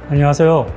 안녕하세요.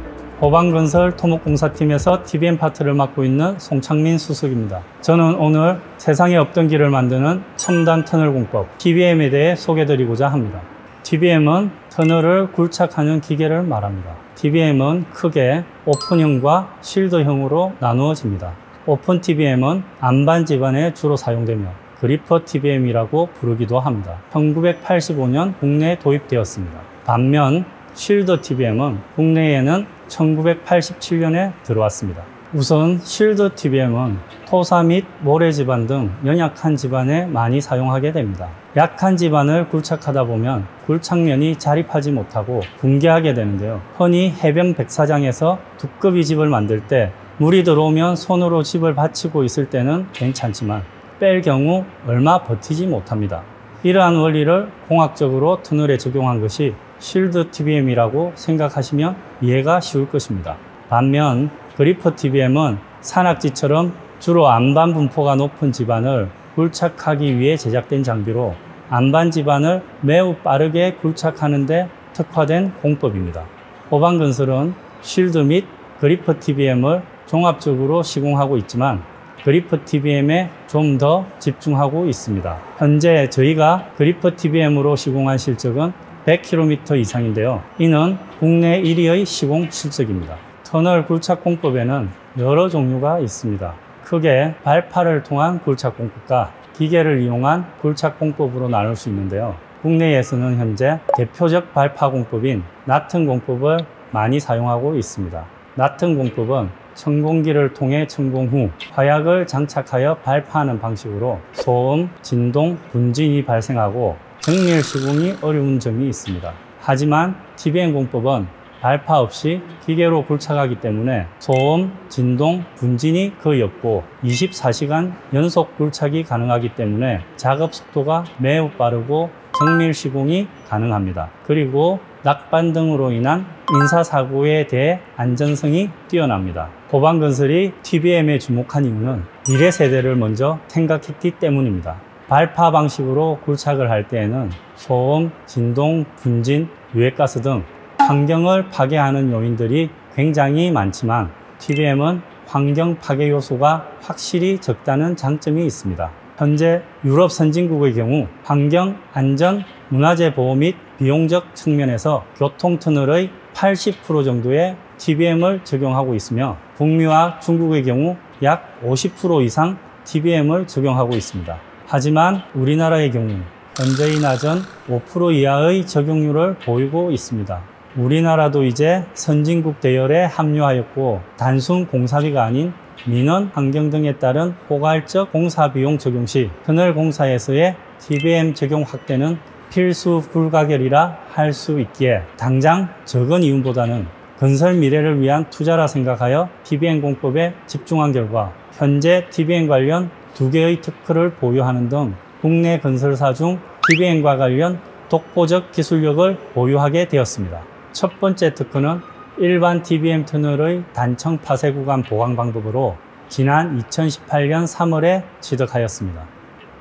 호방건설 토목공사팀에서 TBM 파트를 맡고 있는 송창민 수석입니다. 저는 오늘 세상에 없던 길을 만드는 첨단 터널 공법 TBM에 대해 소개드리고자 합니다. TBM은 터널을 굴착하는 기계를 말합니다. TBM은 크게 오픈형과 쉴드형으로 나누어집니다. 오픈 TBM은 안반 지반에 주로 사용되며 그리퍼 TBM이라고 부르기도 합니다. 1985년 국내에 도입되었습니다. 반면 쉴드 TBM은 국내에는 1987년에 들어왔습니다. 우선 쉴드 TBM은 토사 및 모래 지반 등 연약한 지반에 많이 사용하게 됩니다. 약한 지반을 굴착하다 보면 굴착면이 자립하지 못하고 붕괴하게 되는데요. 흔히 해변 백사장에서 두꺼비 집을 만들 때 물이 들어오면 손으로 집을 받치고 있을 때는 괜찮지만 뺄 경우 얼마 버티지 못합니다. 이러한 원리를 공학적으로 터널에 적용한 것이 쉴드 TBM이라고 생각하시면 이해가 쉬울 것입니다. 반면 그리퍼 TBM은 산악지처럼 주로 안반 분포가 높은 지반을 굴착하기 위해 제작된 장비로 안반 지반을 매우 빠르게 굴착하는 데 특화된 공법입니다. 호방건설은 쉴드 및 그리퍼 TBM을 종합적으로 시공하고 있지만 그리퍼 TBM에 좀 더 집중하고 있습니다. 현재 저희가 그리퍼 TBM으로 시공한 실적은 100km 이상인데요. 이는 국내 1위의 시공 실적입니다. 터널 굴착 공법에는 여러 종류가 있습니다. 크게 발파를 통한 굴착 공법과 기계를 이용한 굴착 공법으로 나눌 수 있는데요. 국내에서는 현재 대표적 발파 공법인 나튼 공법을 많이 사용하고 있습니다. 나튼 공법은 천공기를 통해 천공 후 화약을 장착하여 발파하는 방식으로 소음, 진동, 분진이 발생하고 정밀 시공이 어려운 점이 있습니다. 하지만 TBM 공법은 발파 없이 기계로 굴착하기 때문에 소음, 진동, 분진이 거의 없고 24시간 연속 굴착이 가능하기 때문에 작업 속도가 매우 빠르고 정밀 시공이 가능합니다. 그리고 낙반 등으로 인한 인사사고에 대해 안전성이 뛰어납니다. 호방건설이 TBM에 주목한 이유는 미래 세대를 먼저 생각했기 때문입니다. 발파 방식으로 굴착을 할 때에는 소음, 진동, 분진, 유해가스 등 환경을 파괴하는 요인들이 굉장히 많지만 TBM은 환경 파괴 요소가 확실히 적다는 장점이 있습니다. 현재 유럽 선진국의 경우 환경, 안전, 문화재 보호 및 비용적 측면에서 교통터널의 80% 정도의 TBM을 적용하고 있으며 북미와 중국의 경우 약 50% 이상 TBM을 적용하고 있습니다. 하지만 우리나라의 경우 현저히 낮은 5% 이하의 적용률을 보이고 있습니다. 우리나라도 이제 선진국 대열에 합류하였고 단순 공사비가 아닌 민원, 환경 등에 따른 포괄적 공사비용 적용 시 터널 공사에서의 TBM 적용 확대는 필수 불가결이라 할 수 있기에 당장 적은 이윤보다는 건설 미래를 위한 투자라 생각하여 TBM 공법에 집중한 결과 현재 TBM 관련 2개의 특허를 보유하는 등 국내 건설사 중 TBM과 관련 독보적 기술력을 보유하게 되었습니다. 첫 번째 특허는 일반 TBM 터널의 단청 파쇄 구간 보강 방법으로 지난 2018년 3월에 취득하였습니다.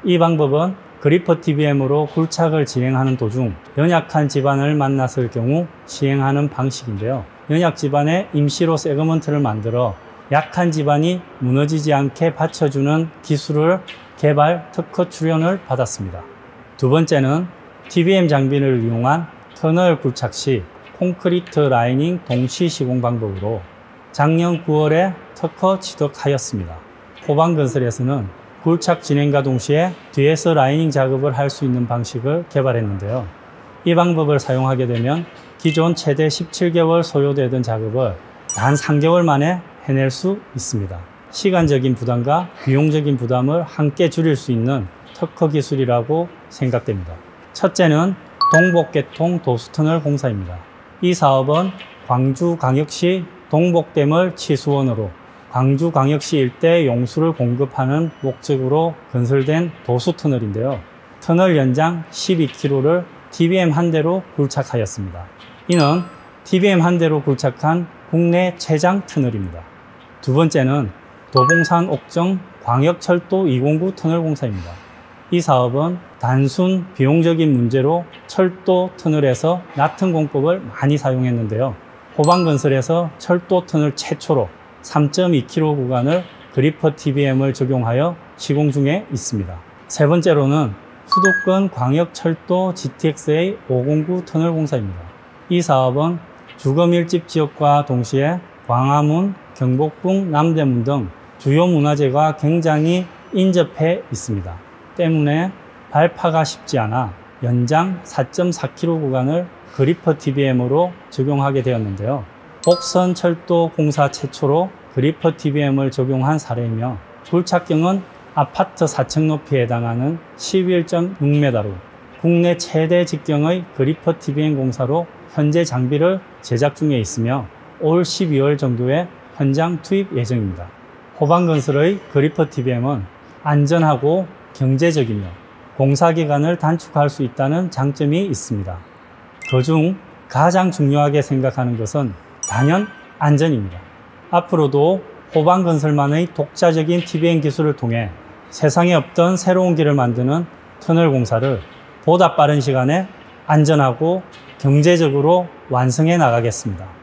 이 방법은 그리퍼 TBM으로 굴착을 진행하는 도중 연약한 지반을 만났을 경우 시행하는 방식인데요. 연약 지반에 임시로 세그먼트를 만들어 약한 지반이 무너지지 않게 받쳐주는 기술을 개발 특허 출원을 받았습니다. 두 번째는 TBM 장비를 이용한 터널 굴착 시 콘크리트 라이닝 동시 시공 방법으로 작년 9월에 특허 취득하였습니다. 호방건설에서는 굴착 진행과 동시에 뒤에서 라이닝 작업을 할 수 있는 방식을 개발했는데요. 이 방법을 사용하게 되면 기존 최대 17개월 소요되던 작업을 단 3개월 만에 해낼 수 있습니다. 시간적인 부담과 비용적인 부담을 함께 줄일 수 있는 특허 기술이라고 생각됩니다. 첫째는 동복개통 도수터널 공사입니다. 이 사업은 광주광역시 동복댐을 치수원으로 광주광역시 일대 용수를 공급하는 목적으로 건설된 도수터널인데요. 터널 연장 12km를 TBM 한 대로 굴착하였습니다. 이는 TBM 한 대로 굴착한 국내 최장 터널입니다. 두 번째는 도봉산 옥정 광역철도 209 터널 공사입니다. 이 사업은 단순 비용적인 문제로 철도 터널에서 나튼 공법을 많이 사용했는데요. 호방건설에서 철도 터널 최초로 3.2km 구간을 그리퍼 TBM을 적용하여 시공 중에 있습니다. 세 번째로는 수도권 광역철도 GTX-A 509 터널 공사입니다. 이 사업은 주거 밀집 지역과 동시에 광화문, 경복궁, 남대문 등 주요 문화재가 굉장히 인접해 있습니다. 때문에 발파가 쉽지 않아 연장 4.4km 구간을 그리퍼 TBM으로 적용하게 되었는데요. 복선 철도 공사 최초로 그리퍼 TBM을 적용한 사례이며 굴착경은 아파트 4층 높이에 해당하는 11.6m로 국내 최대 직경의 그리퍼 TBM 공사로 현재 장비를 제작 중에 있으며 올 12월 정도에 현장 투입 예정입니다. 호방건설의 그리퍼 TBM은 안전하고 경제적이며 공사기간을 단축할 수 있다는 장점이 있습니다. 그중 가장 중요하게 생각하는 것은 단연 안전입니다. 앞으로도 호방건설만의 독자적인 TBM 기술을 통해 세상에 없던 새로운 길을 만드는 터널 공사를 보다 빠른 시간에 안전하고 경제적으로 완성해 나가겠습니다.